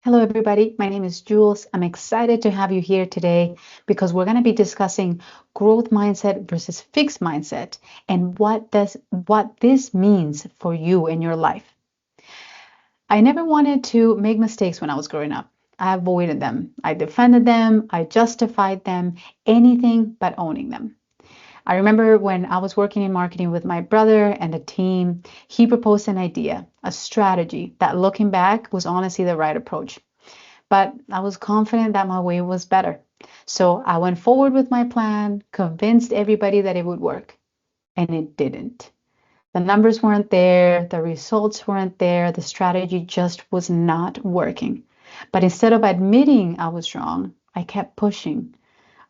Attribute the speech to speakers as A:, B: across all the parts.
A: Hello, everybody. My name is Jules. I'm excited to have you here today because we're going to be discussing growth mindset versus fixed mindset and what this means for you in your life. I never wanted to make mistakes when I was growing up. I avoided them. I defended them. I justified them, anything but owning them. I remember when I was working in marketing with my brother and a team, he proposed an idea, a strategy that looking back was honestly the right approach. But I was confident that my way was better. So I went forward with my plan, convinced everybody that it would work, and it didn't. The numbers weren't there, the results weren't there, the strategy just was not working. But instead of admitting I was wrong, I kept pushing.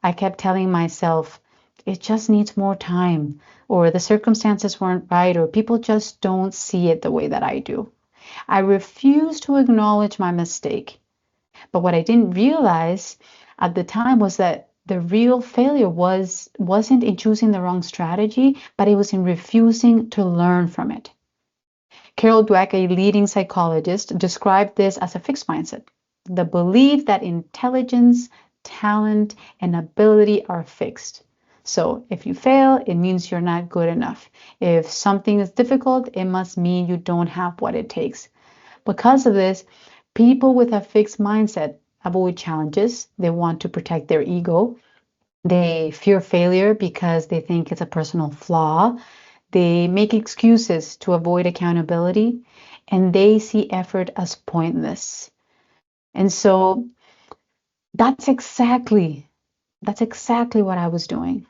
A: I kept telling myself, it just needs more time, or the circumstances weren't right, or people just don't see it the way that I do. I refused to acknowledge my mistake. But what I didn't realize at the time was that the real failure wasn't in choosing the wrong strategy, but it was in refusing to learn from it. Carol Dweck, a leading psychologist, described this as a fixed mindset, the belief that intelligence, talent, and ability are fixed. So if you fail, it means you're not good enough. If something is difficult, it must mean you don't have what it takes. Because of this, people with a fixed mindset avoid challenges. They want to protect their ego. They fear failure because they think it's a personal flaw. They make excuses to avoid accountability, and they see effort as pointless. And so that's exactly that's exactly what I was doing.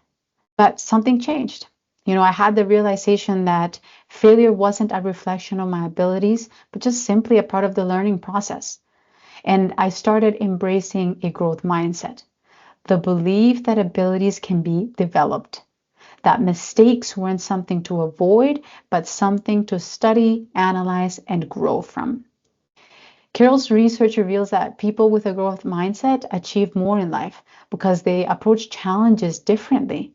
A: But something changed. I had the realization that failure wasn't a reflection of my abilities, but just simply a part of the learning process. And I started embracing a growth mindset, the belief that abilities can be developed, that mistakes weren't something to avoid, but something to study, analyze, and grow from. Carroll's research reveals that people with a growth mindset achieve more in life because they approach challenges differently.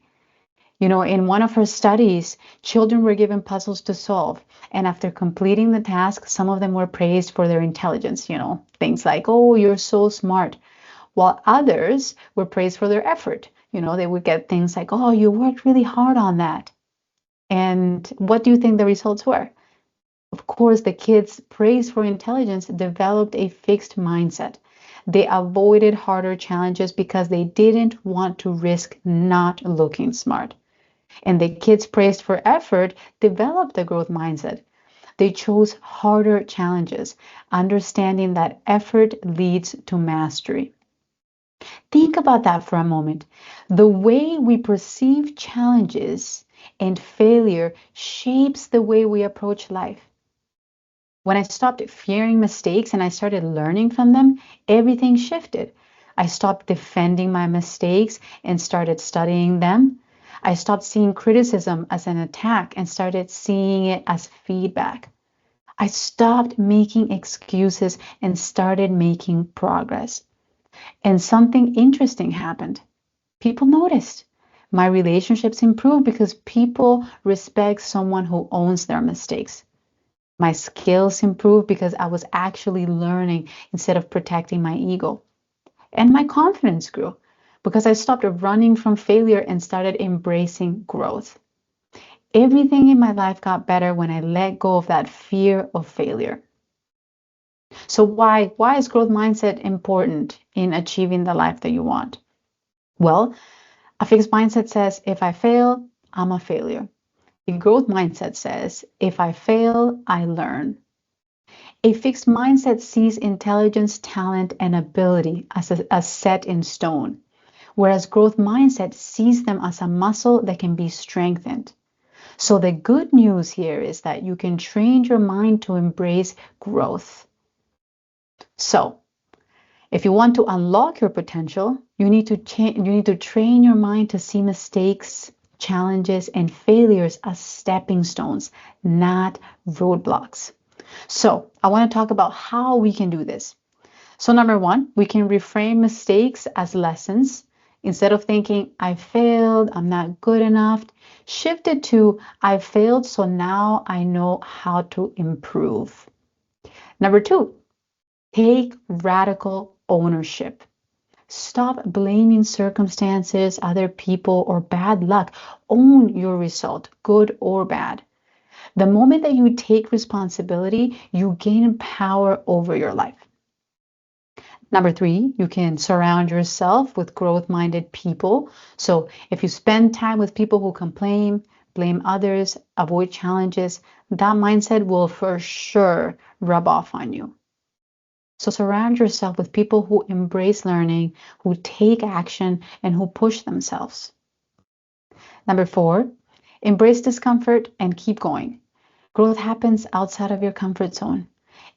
A: In one of her studies, children were given puzzles to solve, and after completing the task, some of them were praised for their intelligence, things like, oh, you're so smart, while others were praised for their effort. They would get things like, oh, you worked really hard on that. And what do you think the results were? Of course, the kids praised for intelligence developed a fixed mindset. They avoided harder challenges because they didn't want to risk not looking smart. And the kids praised for effort developed a growth mindset. They chose harder challenges, understanding that effort leads to mastery. Think about that for a moment. The way we perceive challenges and failure shapes the way we approach life. When I stopped fearing mistakes and I started learning from them, everything shifted. I stopped defending my mistakes and started studying them. I stopped seeing criticism as an attack and started seeing it as feedback. I stopped making excuses and started making progress. And something interesting happened. People noticed. My relationships improved because people respect someone who owns their mistakes. My skills improved because I was actually learning instead of protecting my ego. And my confidence grew because I stopped running from failure and started embracing growth. Everything in my life got better when I let go of that fear of failure. So why is growth mindset important in achieving the life that you want? Well, a fixed mindset says if I fail, I'm a failure. A growth mindset says if I fail, I learn. A fixed mindset sees intelligence, talent, and ability as set in stone, whereas growth mindset sees them as a muscle that can be strengthened. So the good news here is that you can train your mind to embrace growth. So if you want to unlock your potential, you need to train your mind to see mistakes, challenges, and failures as stepping stones, not roadblocks. So I want to talk about how we can do this. So number one, we can reframe mistakes as lessons. Instead of thinking, I failed, I'm not good enough, shift it to, I failed, so now I know how to improve. Number two, Take radical ownership. Stop blaming circumstances, other people, or bad luck. Own your result, good or bad. The moment that you take responsibility, you gain power over your life. Number three, you can surround yourself with growth minded people. So if you spend time with people who complain, blame others, avoid challenges, that mindset will for sure rub off on you. So surround yourself with people who embrace learning, who take action, and who push themselves. Number four, embrace discomfort and keep going. Growth happens outside of your comfort zone.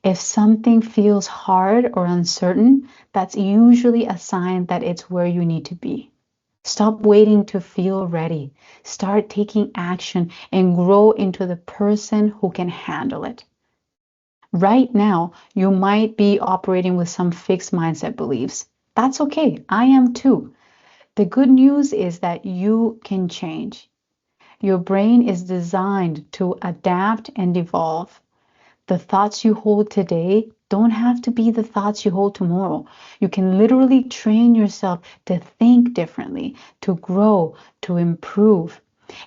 A: If something feels hard or uncertain, that's usually a sign that it's where you need to be. Stop waiting to feel ready. Start taking action and grow into the person who can handle it. Right now, you might be operating with some fixed mindset beliefs. That's okay. I am too. The good news is that you can change. Your brain is designed to adapt and evolve. The thoughts you hold today don't have to be the thoughts you hold tomorrow. You can literally train yourself to think differently, to grow, to improve.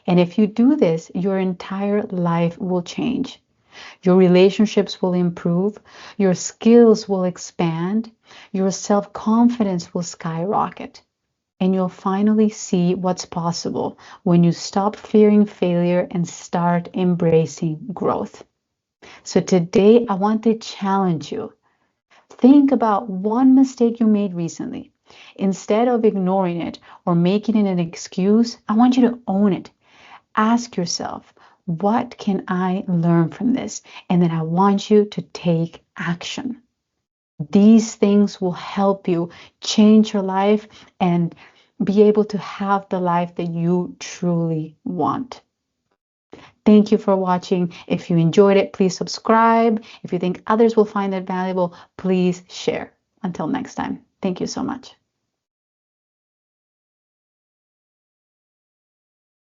A: And if you do this, your entire life will change. Your relationships will improve, your skills will expand, your self confidence will skyrocket. And you'll finally see what's possible when you stop fearing failure and start embracing growth. So today, I want to challenge you. Think about one mistake you made recently. Instead of ignoring it or making it an excuse, I want you to own it. Ask yourself, what can I learn from this? And then I want you to take action. These things will help you change your life and be able to have the life that you truly want. Thank you for watching. If you enjoyed it, please subscribe. If you think others will find it valuable, please share. Until next time, thank you so much.